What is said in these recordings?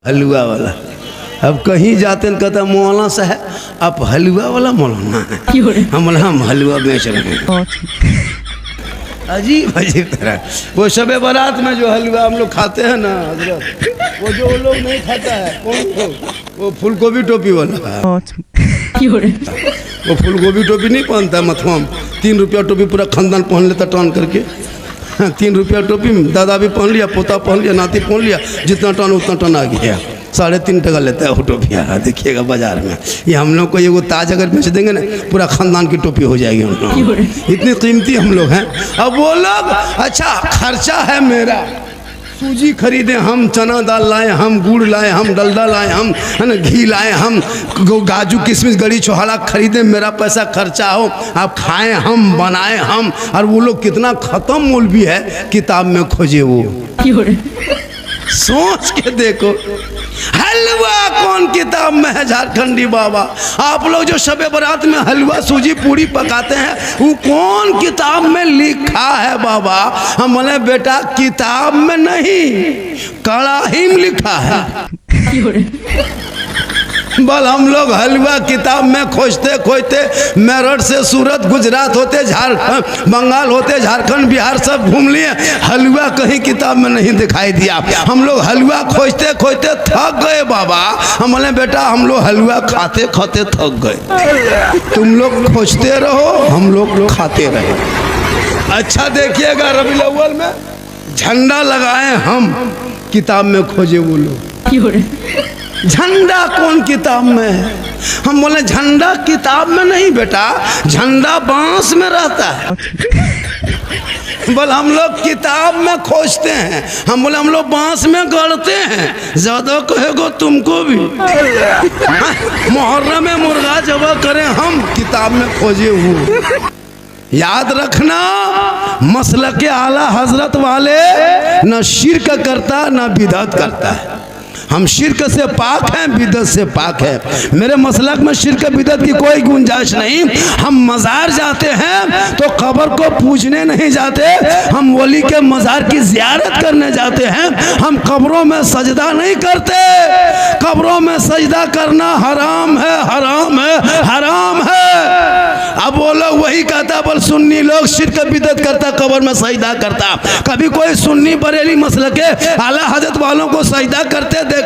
हलवा वाला। अब कहीं जाते हैं कहता मौलाना साहब आप हलवा वाला मौलाना है। हम हलवा बेच रहे हैं। अजीब अजीब तरह वो शबे बारात में जो हलवा हम लोग खाते हैं ना हजरत, वो जो वो लोग नहीं खाता है कौन, वो फूलगोभी टोपी वाला। वो फूलगोभी टोपी नहीं पहनता मथुआ में, 3 रुपया टोपी पूरा खानदान पहन लेता टर्न करके। 3 रुपया टोपी में दादा भी पहन लिया, पोता पहन लिया, नाती पहन लिया, जितना टन उतना टन आ गया। 3.5 टका लेता है वो टोपिया। देखिएगा बाजार में, ये हम लोग को ये वो ताज अगर बेच देंगे ना पूरा खानदान की टोपी हो जाएगी हम लोग, इतनी कीमती हम लोग हैं। अब वो लोग अच्छा खर्चा है मेरा, सूजी खरीदे हम, चना दाल लाए हम, गुड़ लाए हम, डलडा लाए हम, है ना, घी लाए हम, काजू किशमिश गड़ी छोहाड़ा खरीदे, मेरा पैसा खर्चा हो, आप खाएं हम, बनाए हम। और वो लोग कितना ख़त्म मौलवी है, किताब में खोजे वो। सोच के देखो हलवा कौन किताब में है झारखंडी बाबा। आप लोग जो शबे बारात में हलवा सूजी पूरी पकाते हैं वो कौन किताब में लिखा है बाबा? हम बोले बेटा किताब में नहीं कड़ाही में लिखा है। बल हम लोग हलवा किताब में खोजते खोजते मेरठ से सूरत गुजरात होते झारखंड बंगाल होते झारखंड बिहार सब घूम लिए, हलवा कहीं किताब में नहीं दिखाई दिया। हम लोग हलवा खोजते खोजते थक गए बाबा। हम बोले बेटा हम लोग हलवा खाते खाते थक गए, तुम लोग खोजते रहो हम लोग खाते रहे। अच्छा देखिएगा रबीउल अव्वल में झंडा लगाए हम, किताब में खोजे वो लोग। झंडा कौन किताब में है? हम बोले झंडा किताब में नहीं बेटा, झंडा बांस में रहता है। बोल हम लोग किताब में खोजते हैं। हम बोले हम लोग बांस में गढ़ते हैं। ज्यादा कहेगो तुमको भी। मुहर्रम में मुर्गा जबा करें हम, किताब में खोजे हुए। याद रखना मसलके आला हजरत वाले न शिर्क करता न बिदअत करता है। हम शिर्क से पाक हैं, बिदअत से पाक है। मेरे मसलक में शिर्क बिदअत की कोई गुंजाइश नहीं। हम मज़ार जाते हैं तो कब्र को पूजने नहीं जाते, हम वली के मज़ार की ज़ियारत करने जाते हैं। हम कब्रों में सजदा नहीं करते। कब्रों में सजदा करना हराम है, हराम है, हराम है। अब वो लोग वही कहता, बोल सुन्नी लोग शिर्क बिदअत करता, कब्र में सजदा करता। कभी कोई सुन्नी बरेली मसलक के आला हजरत वालों को सजदा करते देखे?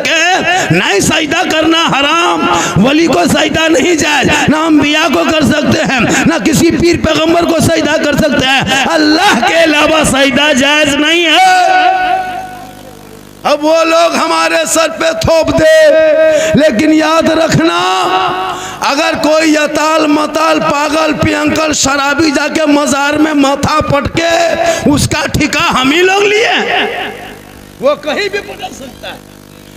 नहीं, सजदा करना हराम। वली को सजदा नहीं जायज, ना अंबिया को कर सकते हैं, ना किसी पीर पैगंबर को सजदा कर सकते हैं। अल्लाह के अलावा सजदा जायज नहीं है। अब वो लोग हमारे सर पे थोप दे, लेकिन याद रखना अगर कोई यताल मताल पागल पियंकल शराबी जाके मजार में माथा पटके, उसका ठिका हम ही लोग लिए। वो कहीं भी पटक सकता है,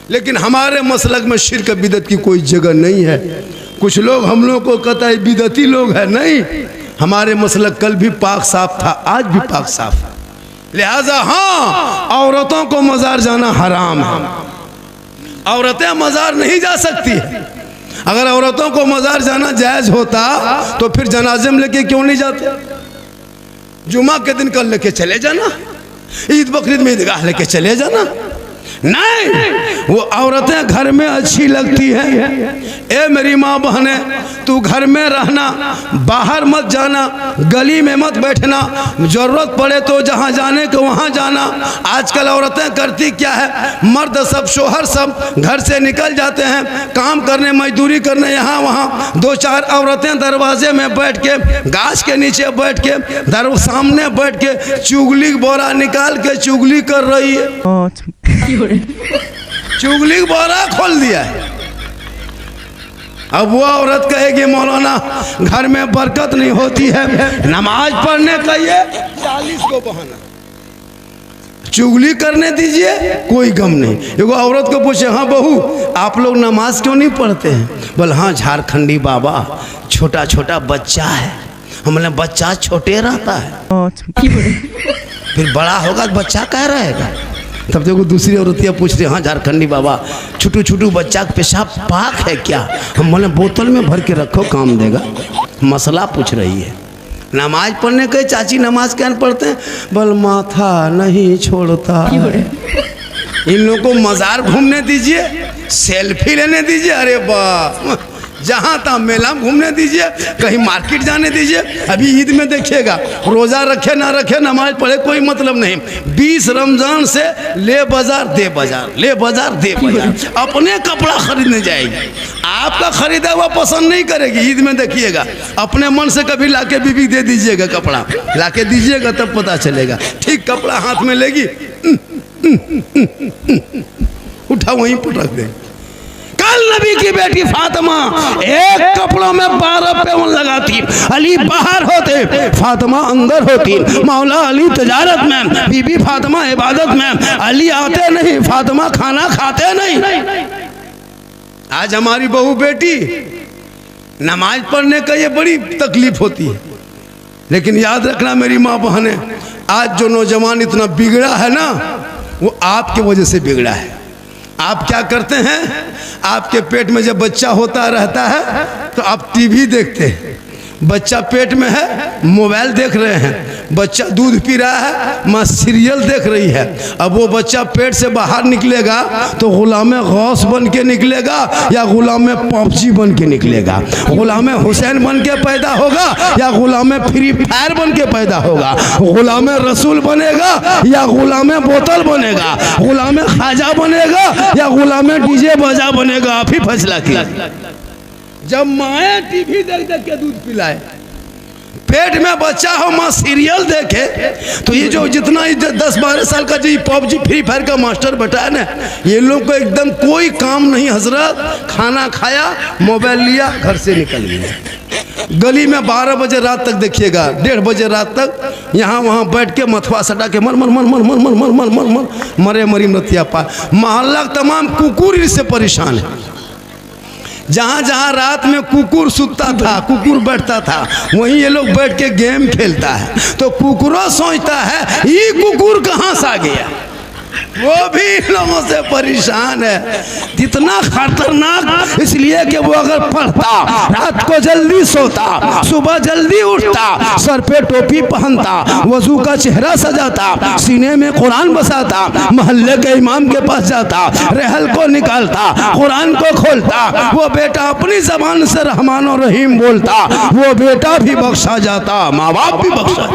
लेकिन हमारे मसलक में शिर्क बिदअत की कोई जगह नहीं है। कुछ लोग हम लोग को कहता है बिदअती लोग है, नहीं, हमारे मसलक कल भी पाक साफ था, आज भी पाक साफ है। लिहाजा हाँ, औरतों को मजार जाना हराम है। औरतें मजार नहीं जा सकती। अगर औरतों को मजार जाना जायज होता तो फिर जनाजे में लेके क्यों नहीं जाते? जुमा के दिन कल लेके चले जाना, ईद बकरीद में ईदगाह लेके चले जाना। नहीं, वो औरतें घर में अच्छी लगती हैं। ए मेरी माँ बहने, तू घर में रहना, बाहर मत जाना, गली में मत बैठना, जरूरत पड़े तो जहाँ जाने को वहाँ जाना। आजकल औरतें करती क्या है, मर्द सब शोहर सब घर से निकल जाते हैं काम करने मजदूरी करने यहाँ वहाँ। 2-4 औरतें दरवाजे में बैठ के, गाछ के नीचे बैठ के, सामने बैठ के चुगली बोरा निकाल के चुगली कर रही है। चुगली बोरा खोल दिया है। अब वो औरत कहेगी मौलाना घर में बरकत नहीं होती है, नमाज पढ़ने का ये 40 को बहाना, चुगली करने दीजिए, कोई गम नहीं। एगो औरत को पूछे, हाँ बहू आप लोग नमाज क्यों नहीं पढ़ते हैं? बोले हाँ झारखंडी बाबा छोटा छोटा बच्चा है। हम बोले बच्चा छोटे रहता है, फिर बड़ा होगा तो बच्चा कह रहेगा। तब देखो दूसरी औरतियाँ पूछ रही, हाँ झारखंडी बाबा छोटू छोटू बच्चा का पेशाब पाक है क्या? हम बोले बोतल में भर के रखो काम देगा। मसला पूछ रही है। नमाज पढ़ने के चाची नमाज क्या पढ़ते हैं? बोल माथा नहीं छोड़ता। इन लोगों को मजार घूमने दीजिए। सेल्फी लेने दीजिए, अरे वाह, जहाँ तहाँ मेला में घूमने दीजिए, कहीं मार्केट जाने दीजिए। अभी ईद में देखिएगा, रोज़ा रखे ना रखे, नमाज पढ़े, कोई मतलब नहीं। 20 रमज़ान से ले बाजार दे बाजार, ले बाजार दे बाजार, अपने कपड़ा खरीदने जाएगी। आपका खरीदा हुआ पसंद नहीं करेगी। ईद में देखिएगा, अपने मन से कभी लाके बीवी दे दीजिएगा, कपड़ा लाके दीजिएगा, तब पता चलेगा। ठीक कपड़ा हाथ में लेगी, उठा वहीं पटक दे। कल नबी की बेटी फातिमा एक कपड़ों में 12 पैवन लगाती, अली बाहर होते, फातिमा अंदर होती। मौला अली तजारत में, बीबी फातिमा इबादत में, अली आते नहीं, फातिमा खाना खाते नहीं। आज हमारी बहू बेटी नमाज पढ़ने का ये बड़ी तकलीफ होती है, लेकिन याद रखना मेरी माँ बहनें, आज जो नौजवान इतना बिगड़ा है ना, वो आपके वजह से बिगड़ा है। आप क्या करते हैं, आपके पेट में जब बच्चा होता रहता है तो आप टीवी देखते हैं, बच्चा पेट में है, मोबाइल देख रहे हैं, बच्चा दूध पी रहा है, माँ सीरियल देख रही है। अब वो बच्चा पेट से बाहर निकलेगा तो गुलाम गौस बन के निकलेगा या गुलाम पबजी बन के निकलेगा, गुलाम हुसैन बन के पैदा होगा या गुलाम फ्री फायर बन के पैदा होगा, गुलाम रसूल बनेगा या गुलाम बोतल बनेगा, गुलाम खाजा बनेगा या गुलाम डीजे बाजा बनेगा। आप ही फैसला किया। जब माए टीवी देख देख के दूध पिलाए, पेट में बच्चा हो, माँ सीरियल देखे, तो ये जो जितना 10-12 साल का जो पबजी फ्री फायर का मास्टर बैठा है ना, ये लोग को एकदम कोई काम नहीं हजरत। खाना खाया, मोबाइल लिया, घर से निकल गया। गली में 12 बजे रात तक देखिएगा, 1:30 बजे रात तक यहाँ वहाँ बैठ के मथवा सटा के मर मर मर मर मर मर मर मर मर मरे मरी नतिया पा। मोहल्ला तमाम कुकुर इससे परेशान है। जहाँ जहाँ रात में कुकुर सुतता था, कुकुर बैठता था, वहीं ये लोग बैठ के गेम खेलता है। तो कुकुरों सोचता है ये कुकुर कहाँ से आ गया, वो भी लोगों से परेशान है। कितना खतरनाक, इसलिए कि वो अगर पढ़ता, रात को जल्दी सोता, सुबह जल्दी उठता, सर पे टोपी पहनता, वजू का चेहरा सजाता, सीने में कुरान बसाता, मोहल्ले के इमाम के पास जाता, रहल को निकालता, कुरान को खोलता, वो बेटा अपनी जबान से रहमान और रहीम बोलता, वो बेटा भी बख्शा जाता, माँ बाप भी बख्शा।